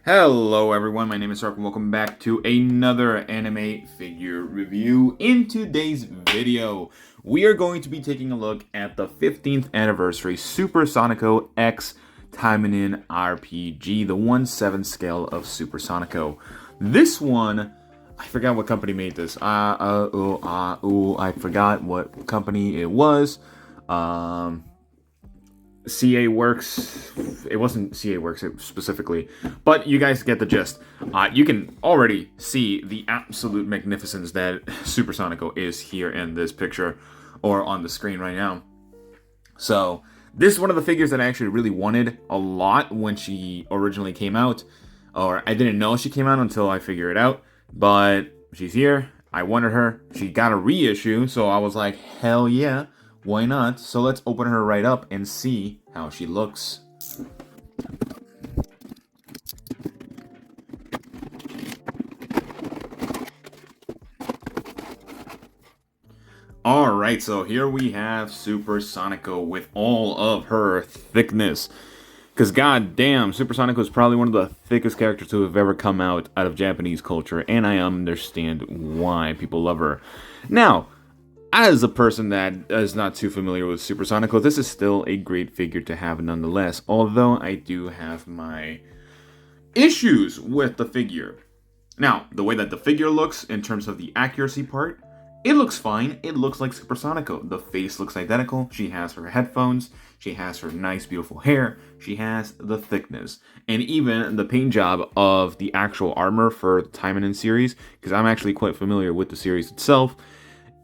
Hello everyone, my name is Sark and welcome back to another anime figure review. In today's video, we are going to be taking a look at the 15th anniversary Super Sonico X Taimanin RPG, the 1/7 scale of Super Sonico. This one, I forgot what company made this. I forgot what company it was. CA Works, it wasn't CA Works specifically, but you guys get the gist. You can already see the absolute magnificence that Super Sonico is here in this picture, or on the screen right now. So, this is one of the figures that I actually really wanted a lot when she originally came out, or I didn't know she came out until I figured it out, but she's here, I wanted her, she got a reissue, so I was like, hell yeah. Why not? So let's open her right up and see how she looks. Alright, so here we have Super Sonico with all of her thickness. Because goddamn, Super Sonico is probably one of the thickest characters to have ever come out of Japanese culture, and I understand why people love her. Now, as a person that is not too familiar with Super Sonico, this is still a great figure to have nonetheless, although I do have my issues with the figure. Now, the way that the figure looks, in terms of the accuracy part, it looks fine. It looks like Super Sonico. The face looks identical. She has her headphones. She has her nice, beautiful hair. She has the thickness. And even the paint job of the actual armor for the Taimanin series, because I'm actually quite familiar with the series itself,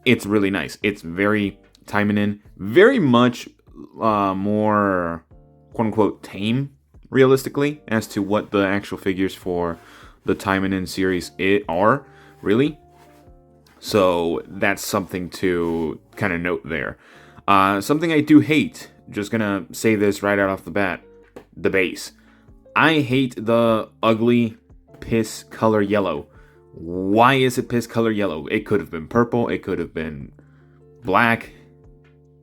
it's really nice. It's very Taimanin, very much more quote-unquote tame, realistically, as to what the actual figures for the Taimanin series are, really. So that's something to kind of note there. Something I do hate, just gonna say this right out off the bat, the base. I hate the ugly piss color yellow. Why is it piss color yellow? It could have been purple, it could have been black,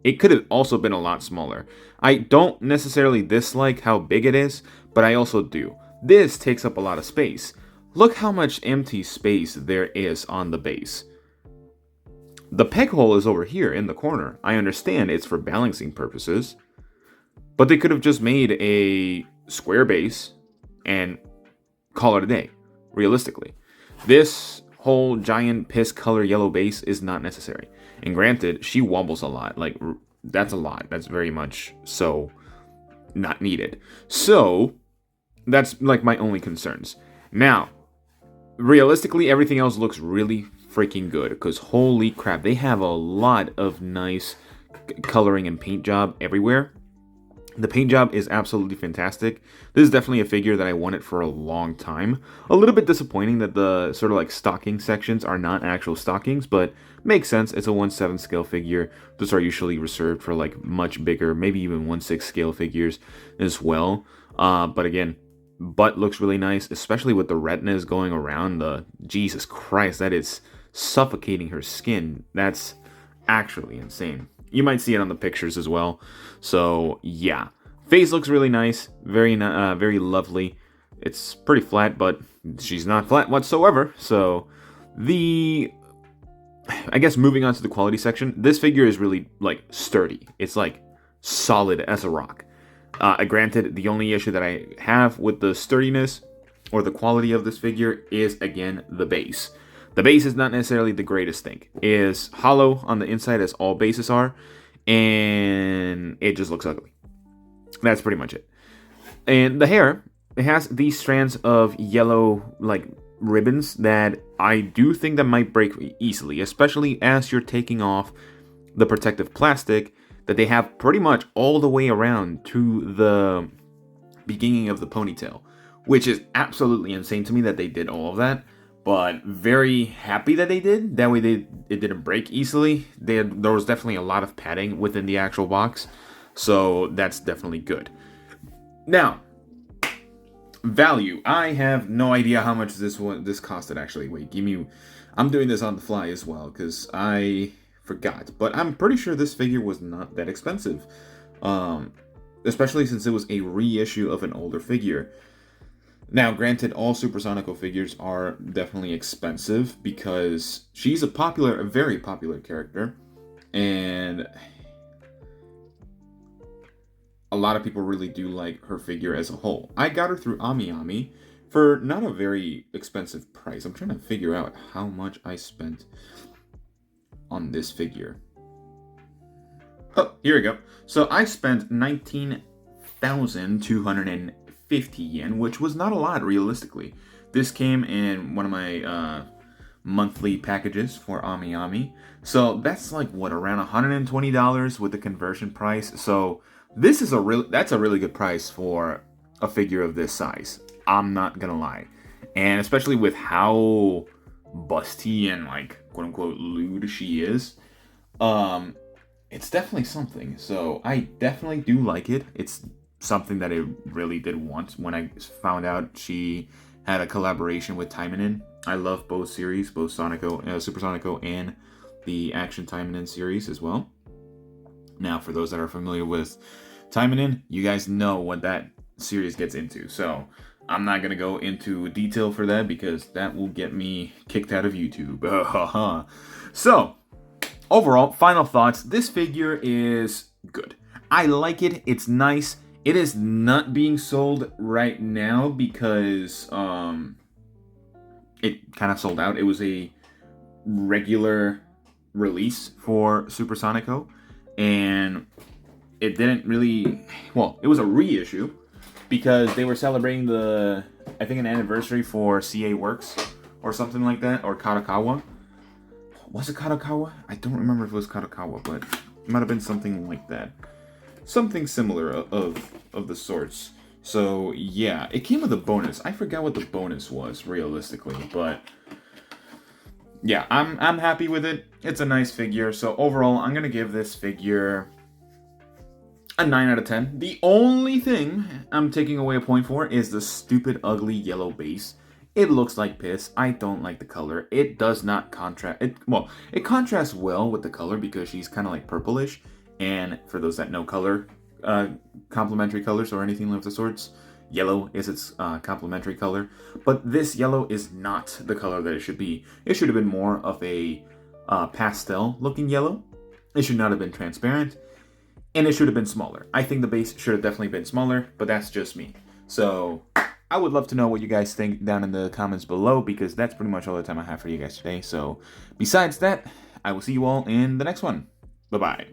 it could have also been a lot smaller. I don't necessarily dislike how big it is, but I also do. This takes up a lot of space. Look how much empty space there is on the base. The peg hole is over here in the corner. I understand it's for balancing purposes, but they could have just made a square base and call it a day, realistically. This whole giant piss color yellow base is not necessary. And granted, she wobbles a lot. Like, that's a lot. That's very much so not needed. So, that's like my only concerns. Now, realistically, everything else looks really freaking good. Because holy crap, they have a lot of nice coloring and paint job everywhere. The paint job is absolutely fantastic. This is definitely a figure that I wanted for a long time. A little bit disappointing that the sort of like stocking sections are not actual stockings, but makes sense. It's a 1/7 scale figure. Those are usually reserved for like much bigger, maybe even 1/6 scale figures as well. But again, butt looks really nice, especially with the retinas going around. The Jesus Christ, that is suffocating her skin. That's actually insane. You might see it on the pictures as well. So, yeah. Face looks really nice. Very lovely. It's pretty flat, but she's not flat whatsoever. So, I guess moving on to the quality section, this figure is really, like, sturdy. It's, like, solid as a rock. Granted, the only issue that I have with the sturdiness or the quality of this figure is, again, the base. The base is not necessarily the greatest thing. It is hollow on the inside, as all bases are, and it just looks ugly. That's pretty much it. And the hair, it has these strands of yellow, like, ribbons that I do think that might break easily, especially as you're taking off the protective plastic that they have pretty much all the way around to the beginning of the ponytail, which is absolutely insane to me that they did all of that. But very happy that they did. That way it didn't break easily. There was definitely a lot of padding within the actual box. So that's definitely good. Now, value. I have no idea how much this costed actually. Wait, I'm doing this on the fly as well because I forgot. But I'm pretty sure this figure was not that expensive. Especially since it was a reissue of an older figure. Now, granted, all Super Sonico figures are definitely expensive because she's a very popular character, and a lot of people really do like her figure as a whole. I got her through AmiAmi for not a very expensive price. I'm trying to figure out how much I spent on this figure. Oh, here we go. So I spent 19,250 yen, which was not a lot realistically. This came in one of my monthly packages for AmiAmi. So that's like what, around $120 with the conversion price. So that's a really good price for a figure of this size. I'm not gonna lie. And especially with how busty and like quote unquote lewd she is, it's definitely something. So I definitely do like it. It's something that I really did want when I found out she had a collaboration with Taimanin. I love both series, both Sonico, Super Sonico, and the Action Taimanin series as well. Now, for those that are familiar with Taimanin, you guys know what that series gets into. So I'm not gonna go into detail for that because that will get me kicked out of YouTube. So overall, final thoughts. This figure is good. I like it. It's nice. It is not being sold right now because it kind of sold out. It was a regular release for Super Sonico, and it didn't really... Well, it was a reissue because they were celebrating I think an anniversary for CA Works or something like that, or Kadokawa. Was it Kadokawa? I don't remember if it was Kadokawa, but it might have been something like that. Something similar of the sorts. So yeah, it came with a bonus. I forgot what the bonus was realistically, but yeah, I'm happy with it. It's a nice figure. So overall, I'm gonna give this figure a 9 out of 10. The only thing I'm taking away a point for is the stupid ugly yellow base. It looks like piss. I don't like the color. It does not contrast. It contrasts well with the color because she's kind of like purplish. And for those that know color, complementary colors or anything of the sorts, yellow is its complementary color. But this yellow is not the color that it should be. It should have been more of a pastel looking yellow. It should not have been transparent. And it should have been smaller. I think the base should have definitely been smaller, but that's just me. So I would love to know what you guys think down in the comments below, because that's pretty much all the time I have for you guys today. So besides that, I will see you all in the next one. Bye-bye.